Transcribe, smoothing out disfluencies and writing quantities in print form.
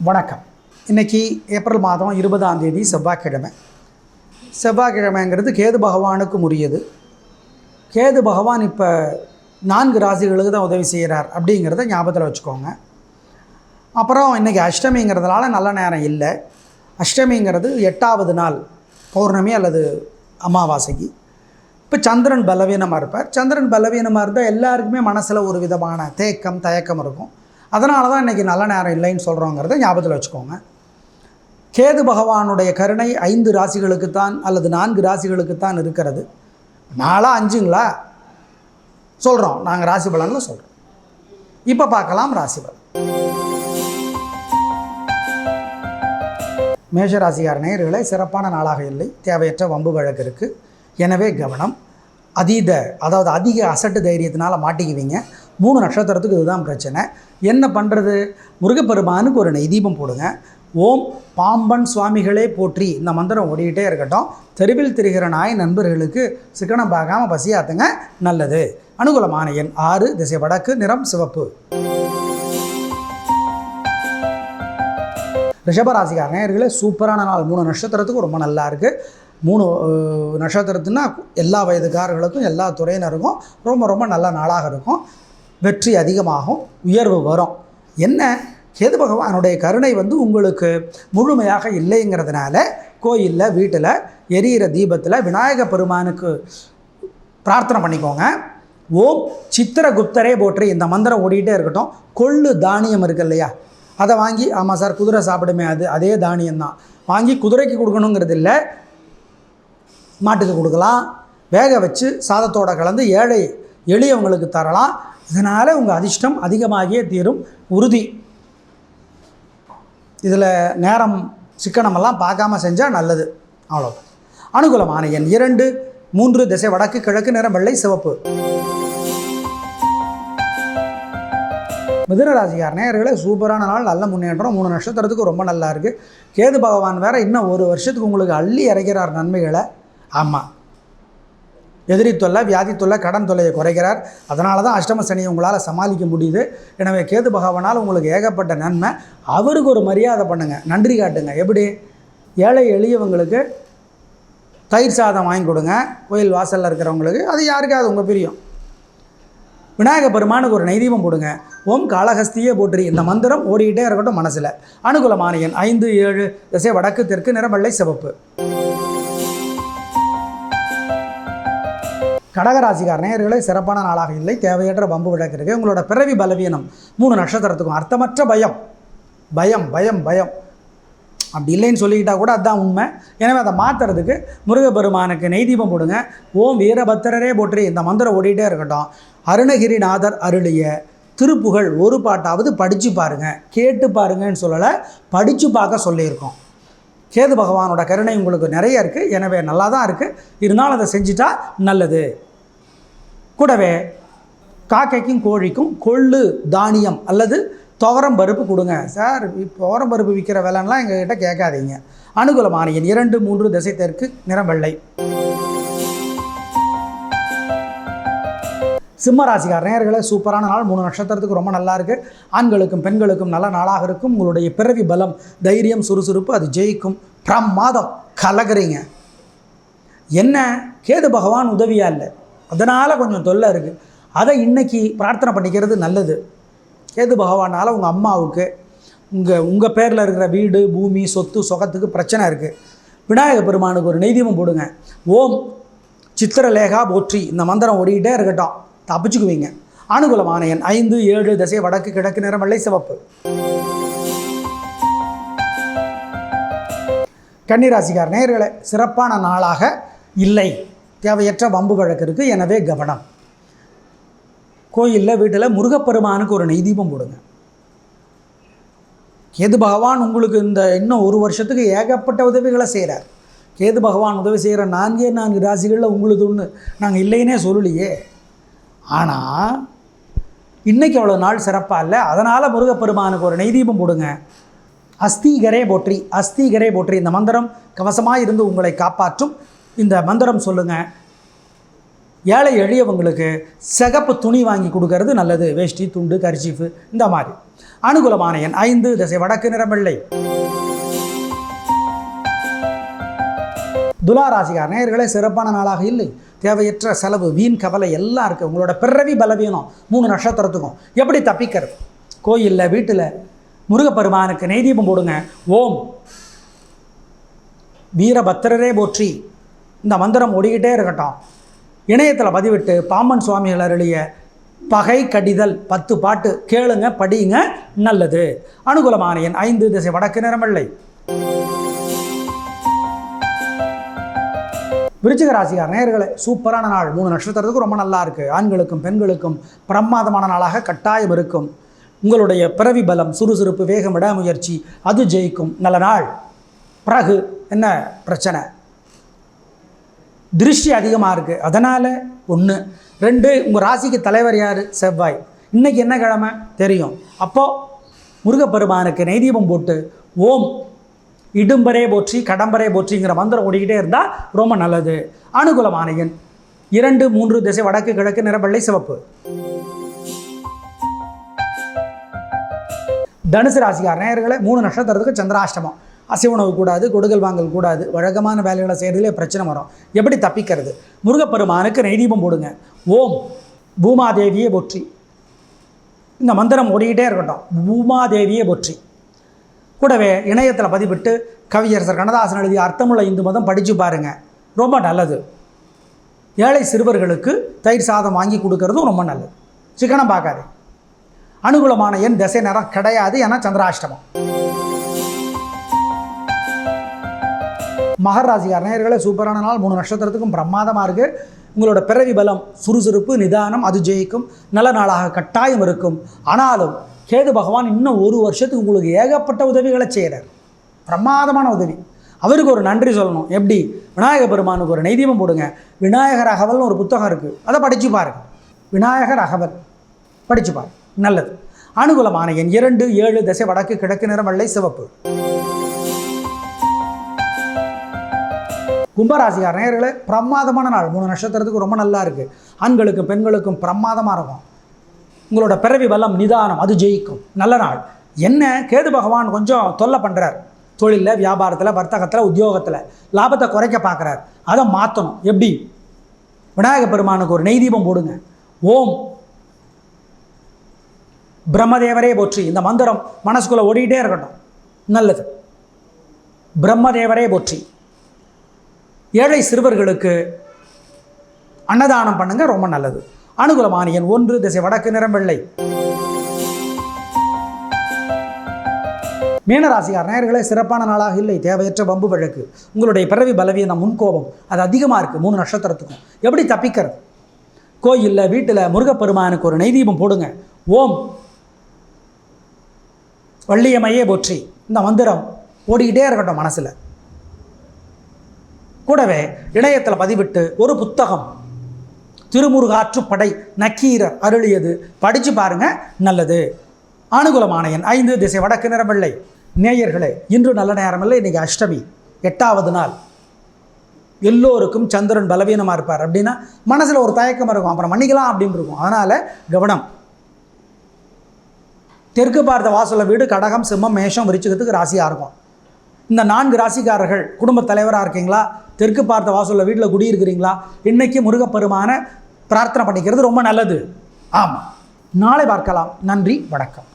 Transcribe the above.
வணக்கம். இன்றைக்கி ஏப்ரல் மாதம் 20ஆம் தேதி செவ்வாய்க்கிழமை. செவ்வாய்க்கிழமைங்கிறது கேது பகவானுக்கு உரியது. கேது பகவான் இப்போ 4 ராசிகளுக்கு தான் உதவி செய்கிறார் அப்படிங்கிறத ஞாபகத்தில் வச்சுக்கோங்க. அப்புறம் இன்றைக்கி அஷ்டமிங்கிறதுனால நல்ல நேரம் இல்லை. அஷ்டமிங்கிறது 8வது நாள் பௌர்ணமி அல்லது அமாவாசைக்கு. இப்போ சந்திரன் பலவீனமாக இருப்பார். சந்திரன் பலவீனமாக இருந்தால் எல்லாருக்குமே மனசில் ஒரு விதமான தேக்கம் தயக்கம் இருக்கும். அதனால தான் இன்றைக்கி நல்ல நேரம் இல்லைன்னு சொல்கிறோங்கிறத ஞாபகத்தில் வச்சுக்கோங்க. கேது பகவானுடைய கருணை 5 ராசிகளுக்குத்தான் அல்லது 4 ராசிகளுக்குத்தான் இருக்கிறது. 4 5ங்களா சொல்கிறோம், நாங்கள் ராசி பலன்களை சொல்கிறோம். இப்போ பார்க்கலாம் ராசி பலன். மேஷராசிக்கார நேயர்களே, சிறப்பான நாளாக இல்லை. தேவையற்ற வம்பு வழக்கு இருக்குது. எனவே கவனம். அதிக அசட்டு தைரியத்தினால மாட்டிக்குவீங்க. 3 நட்சத்திரத்துக்கு இதுதான் பிரச்சனை. என்ன பண்ணுறது? முருகப்பெருமானுக்கு ஒரு நெய் தீபம் போடுங்க. ஓம் பாம்பன் சுவாமிகளே போற்றி இந்த மந்திரம் ஓடிக்கிட்டே இருக்கட்டும். தெருவில் திரிகிற நாய் நண்பர்களுக்கு சிக்கனம் பார்க்காம பசியாத்துங்க, நல்லது. அனுகூலமான எண் 6, திசை வடக்கு, நிறம் சிவப்பு. ரிஷபராசிக்கார நேயர்களே, சூப்பரான நாள். 3 நட்சத்திரத்துக்கும் ரொம்ப நல்லா இருக்குது. 3 நட்சத்திரத்துனா எல்லா வயதுக்காரர்களுக்கும் எல்லா துறையினருக்கும் ரொம்ப நல்ல நாளாக இருக்கும். வெற்றி அதிகமாகும், உயர்வு வரும். என்ன, கேது பகவானுடைய கருணை உங்களுக்கு முழுமையாக இல்லைங்கிறதுனால கோயிலில் வீட்டில் எரியிற தீபத்தில் விநாயக பெருமானுக்கு பிரார்த்தனை பண்ணிக்கோங்க. ஓம் சித்திரகுப்தரே போற்றி இந்த மந்திரம் ஓடிக்கிட்டே இருக்கட்டும். கொள்ளு தானியம் இருக்குது இல்லையா, அதை வாங்கி, ஆமாம் சார் குதிரை சாப்பிடுமே, அதே தானியம்தான் வாங்கி குதிரைக்கு கொடுக்கணுங்கிறது இல்லை, மாட்டுக்கு கொடுக்கலாம். வேக வச்சு சாதத்தோடு கலந்து ஏழை எளியவங்களுக்கு தரலாம். இதனால் உங்கள் அதிர்ஷ்டம் அதிகமாகியே தீரும், உறுதி. இதில் நேரம் சிக்கனமெல்லாம் பார்க்காம செஞ்சால் நல்லது. அவ்வளோ. அனுகூலமான எண் 2, 3, திசை வடக்கு, கிழக்கு, நிறம் வெள்ளை சிவப்பு. மிதுனராசிக்கார நேயர்களே, சூப்பரான நாள், நல்ல முன்னேற்றம். 3 நட்சத்திரத்துக்கு ரொம்ப நல்லா இருக்குது. கேது பகவான் வேறு இன்னும் 1 வருஷத்துக்கு உங்களுக்கு அள்ளி இறக்கிறார் நன்மைகளை. ஆமாம், எதிரி தொல்லை, வியாதி தொல்லை, கடன் தொல்லையை குறைக்கிறார். அதனால தான் அஷ்டம சனியை உங்களால் சமாளிக்க முடியுது. எனவே கேது பகவானால் உங்களுக்கு ஏகப்பட்ட நன்மை. அவருக்கு ஒரு மரியாதை பண்ணுங்கள், நன்றி காட்டுங்க. எப்படி? ஏழை எளியவங்களுக்கு தயிர் சாதம் வாங்கி கொடுங்க. கோயில் வாசலில் இருக்கிறவங்களுக்கு அது யாருக்காவது உங்கள் பிரியம். விநாயக பெருமானுக்கு ஒரு நெய்தீபம் போடுங்க. ஓம் காளஹஸ்தியே போற்றி இந்த மந்திரம் ஓடிக்கிட்டே இருக்கட்டும் மனசில். அனுகூலமான எண் 5, 7, திசை வடக்கு, தெற்கு, நிறம் வெள்ளை சிவப்பு. கடகராசிக்கார நேயர்களே, சிறப்பான நாளாக இல்லை. தேவையற்ற வம்பு விளக்கு. உங்களோட பிறவி பலவீனம் 3 நட்சத்திரத்துக்கும் அர்த்தமற்ற பயம் பயம் பயம் பயம் அப்படி இல்லைன்னு சொல்லிக்கிட்டால் கூட அதுதான் உண்மை. எனவே அதை மாற்றுறதுக்கு முருகப்பெருமானுக்கு நெய் தீபம் போடுங்க. ஓம் வீரபத்திரரே போற்றி இந்த மந்திரம் ஓடிட்டே இருக்கட்டும். அருணகிரிநாதர் அருளிய திருப்புகழ் ஒரு பாட்டாவது படித்து பாருங்கள். கேட்டு பாருங்கன்னு சொல்லலை, படித்து பார்க்க சொல்லியிருக்கோம். கேது பகவானோட கருணை உங்களுக்கு நிறைய இருக்குது. எனவே நல்லா தான் இருக்குது. இருந்தாலும் அதை செஞ்சுட்டா நல்லது. கூடவே காக்கைக்கும் கோழிக்கும் கொள்ளு தானியம் அல்லது துவரம் பருப்பு கொடுங்க. சார் துவரம் பருப்பு விற்கிற விலைலாம் எங்ககிட்ட கேட்காதீங்க. அனுகூலமான எண் 2, 3, திசை தெற்கு, நிறம் வெள்ளை. சிம்மராசிக்கார நேயர்களே, சூப்பரான நாள். 3 நட்சத்திரத்துக்கு ரொம்ப நல்லா இருக்குது. ஆண்களுக்கும் பெண்களுக்கும் நல்ல நாளாக இருக்கும். உங்களுடைய பிறவி பலம், தைரியம், சுறுசுறுப்பு அது ஜெயிக்கும். பிரமாதம், கலகுறீங்க. என்ன, கேது பகவான் உதவியாக இல்லை, அதனால் கொஞ்சம் தொல்லை இருக்குது. அதை இன்றைக்கி பிரார்த்தனை பண்ணிக்கிறது நல்லது. கேது பகவானால் உங்கள் அம்மாவுக்கு உங்கள் பேரில் இருக்கிற வீடு, பூமி, சொத்து, சொகத்துக்கு பிரச்சனை இருக்குது. விநாயக பெருமானுக்கு ஒரு நெய்தீபம் போடுங்க. ஓம் சித்திரலேகா போற்றி இந்த மந்திரம் ஓடிக்கிட்டே இருக்கட்டும், தப்பிச்சுக்குவீங்க. அனுகூலமான எண் 5, 7, திசை வடக்கு, கிழக்கு, நிறம் வெள்ளை சிவப்பு. கன்னிராசிக்கார நேயர்களே, சிறப்பான நாளாக இல்லை. தேவையற்ற வம்பு வழக்கு இருக்குது. எனவே கவனம். கோயிலில் வீட்டில் முருகப்பெருமானுக்கு ஒரு நெய் தீபம் போடுங்க. கேது பகவான் உங்களுக்கு இன்னும் 1 வருஷத்துக்கு ஏகப்பட்ட உதவிகளை செய்கிறார். கேது பகவான் உதவி செய்கிற 4 ராசிகளில் உங்களுக்கு ஒன்று நாங்கள் இல்லைன்னே சொல்லலையே. ஆனால் இன்றைக்கி அவ்வளோ நாள் சிறப்பாக இல்லை. அதனால் முருகப்பெருமானுக்கு ஒரு நெய் தீபம் போடுங்க. அஸ்தீகரே போற்றி இந்த மந்திரம் கவசமாக இருந்து உங்களை காப்பாற்றும். இந்த மந்திரம் சொல்லுங்கள். ஏழை எளியவங்களுக்கு சிகப்பு துணி வாங்கி கொடுக்கறது நல்லது. வேஷ்டி, துண்டு, கர்ச்சீஃபு இந்த மாதிரி. அனுகூலமான எண் 5, திசை வடக்கு, நிறம் வெள்ளை. துலா ராசிக்கார நேயர்களே, சிறப்பான நாளாக இல்லை. தேவையற்ற செலவு, வீண் கவலை எல்லாம் இருக்குது. உங்களோட பிறவி பலவீனம் 3 நட்சத்திரத்துக்கும். எப்படி தப்பிக்கிறது? கோயிலில், வீட்டில் முருகப்பெருமானுக்கு நெய்தீபம் போடுங்க. ஓம் வீரபத்திரரே போற்றி இந்த மந்திரம் ஓடிக்கிட்டே இருக்கட்டும். இணையத்தில் பதிவிட்டு பாம்பன் சுவாமிகள் அருளிய பகை கடிதல் 10 பாட்டு கேளுங்க, படியுங்க, நல்லது. அனுகூலமான எண் 5, திசை வடக்கு, நிறம் வெள்ளை. விருச்சிக ராசிக்கார நேயர்களே, சூப்பரான நாள். 3 நட்சத்திரத்துக்கும் ரொம்ப நல்லா இருக்குது. ஆண்களுக்கும் பெண்களுக்கும் பிரமாதமான நாளாக கட்டாயம் இருக்கும். உங்களுடைய பிறவி பலம், சுறுசுறுப்பு, வேகம், விடாமுயற்சி அது ஜெயிக்கும். நல்ல நாள். பிறகு என்ன பிரச்சனை? திருஷ்டி அதிகமாக இருக்குது. அதனால் 1. 2, உங்கள் ராசிக்கு தலைவர் யார்? செவ்வாய். இன்றைக்கி என்ன கிழமை தெரியும். அப்போது முருகப்பெருமானுக்கு நெய்தீபம் போட்டு ஓம் இடும்பரே போற்றி கடம்பரே போற்றிங்கிற மந்திரம் ஓடிக்கிட்டே இருந்தால் ரொம்ப நல்லது. அனுகூலமான எண் 2, 3, திசை வடக்கு, கிழக்கு, நிறம் வெள்ளை, சிவப்பு. தனுசு ராசிக்கார நேயர்களே, 3 நட்சத்திரத்துக்கு சந்திராஷ்டமம். அசைவுணவு கூடாது, கொடுக்கல் வாங்கல் கூடாது. வழக்கமான வேலைகளை செய்கிறதுலே பிரச்சனை வரும். எப்படி தப்பிக்கிறது? முருகப்பெருமானுக்கு நெய்தீபம் போடுங்க. ஓம் பூமாதேவியே போற்றி இந்த மந்திரம் ஓடிக்கிட்டே இருக்கட்டும். பூமாதேவியே போற்றி. கூடவே இணையத்தில் பதிவிட்டு கவியரசர் கண்ணதாசன் எழுதிய அர்த்தமுள்ள இந்து மதம் படித்து பாருங்கள், ரொம்ப நல்லது. ஏழை சிறுவர்களுக்கு தயிர் சாதம் வாங்கி கொடுக்கறதும் ரொம்ப நல்லது. சிக்கனம் பார்க்காது. அனுகூலமான எண், திசை, நேரம் கிடையாது. ஏன்னா சந்திராஷ்டமம். மகர ராசிக்கார நேயர்களே, சூப்பரான நாள். 3 நட்சத்திரத்துக்கும் பிரமாதமாக இருக்குது. உங்களோட பிறவி பலம், சுறுசுறுப்பு, நிதானம் அது ஜெயிக்கும். நல்ல நாளாக கட்டாயம் இருக்கும். ஆனாலும் கேது பகவான் இன்னும் 1 வருஷத்துக்கு உங்களுக்கு ஏகப்பட்ட உதவிகளை செய்கிறார். பிரமாதமான உதவி. அவருக்கு ஒரு நன்றி சொல்லணும். எப்படி? விநாயகர் பெருமானுக்கு ஒரு நெய்தீபம் போடுங்க. விநாயகர் அகவல்னு ஒரு புத்தகம் இருக்குது, அதை படித்து பாருங்க. விநாயகர் அகவல் படித்து பாருங்க, நல்லது. அனுகூலமான எண் 2, 7, திசை வடக்கு, கிழக்கு, நிறம் வெள்ளை, சிவப்பு. கும்பராசிக்கார நேயர்களே, பிரமாதமான நாள். 3 நட்சத்திரத்துக்கு ரொம்ப நல்லா இருக்குது. ஆண்களுக்கும் பெண்களுக்கும் பிரமாதமாக இருக்கும். உங்களோட பிறவி பலம், நிதானம் அது ஜெயிக்கும். நல்ல நாள். என்ன, கேது பகவான் கொஞ்சம் தொல்லை பண்ணுறார். தொழிலில், வியாபாரத்தில், வர்த்தகத்தில், உத்தியோகத்தில் லாபத்தை குறைக்க பார்க்குறார். அதை மாற்றணும். எப்படி? விநாயகர் பெருமானுக்கு ஒரு நெய்தீபம் போடுங்க. ஓம் பிரம்மதேவரே போற்றி இந்த மந்திரம் மனசுக்குள்ளே ஓடிக்கிட்டே இருக்கட்டும், நல்லது. பிரம்மதேவரே போற்றி. ஏழை சிறுவர்களுக்கு அன்னதானம் பண்ணுங்க, ரொம்ப நல்லது. அனுகூலமான எண் 1, திசை வடக்கு, நிறம் வெள்ளை. மீனராசிக்கார நேயர்களே, சிறப்பான நாளாக இல்லை. தேவையற்ற வம்பு வழக்கு, உங்களுடைய பிறவி பலவீனம், முன்கோபம் அது அதிகமாக இருக்குது. 3 நட்சத்திரத்துக்கும். எப்படி தப்பிக்கிறது? கோயிலில், வீட்டில் முருகப்பெருமானுக்கு ஒரு நெய்தீபம் போடுங்க. ஓம் வள்ளியம்மையே போற்றி இந்த மந்திரம் ஓடிக்கிட்டே இருக்கட்டும் மனசில். கூடவே இணையத்தில் பதிவிட்டு ஒரு புத்தகம் திருமுருகாற்றுப்படை நக்கீரர் அருளியது படித்து பாருங்கள், நல்லது. அனுகூலமான எண் 5, திசை வடக்கு, நிறம் வெள்ளை. நேயர்களே, இன்று நல்ல நேரம் இல்லை. இன்றைக்கி அஷ்டமி, 8வது நாள். எல்லோருக்கும் சந்திரன் பலவீனமாக இருப்பார். அப்படின்னா மனசில் ஒரு தயக்கம் இருக்கும், அப்புறம் மன்னிக்கலாம் அப்படின்னு இருக்கும். அதனால் கவனம். தெற்கு பார்த்த வாசலில் வீடு கடகம், சிம்மம், மேஷம், விருச்சிகத்துக்கு ராசியாக இருக்கும். இந்த 4 ராசிக்காரர்கள் குடும்பத் தலைவராக இருக்கீங்களா? தெற்கு பார்த்த வாசலில் வீட்டில் குடியிருக்கிறீங்களா? இன்றைக்கி முருகப்பெருமான பிரார்த்தனை பண்ணிக்கிறது ரொம்ப நல்லது. ஆமாம், நாளை பார்க்கலாம். நன்றி, வணக்கம்.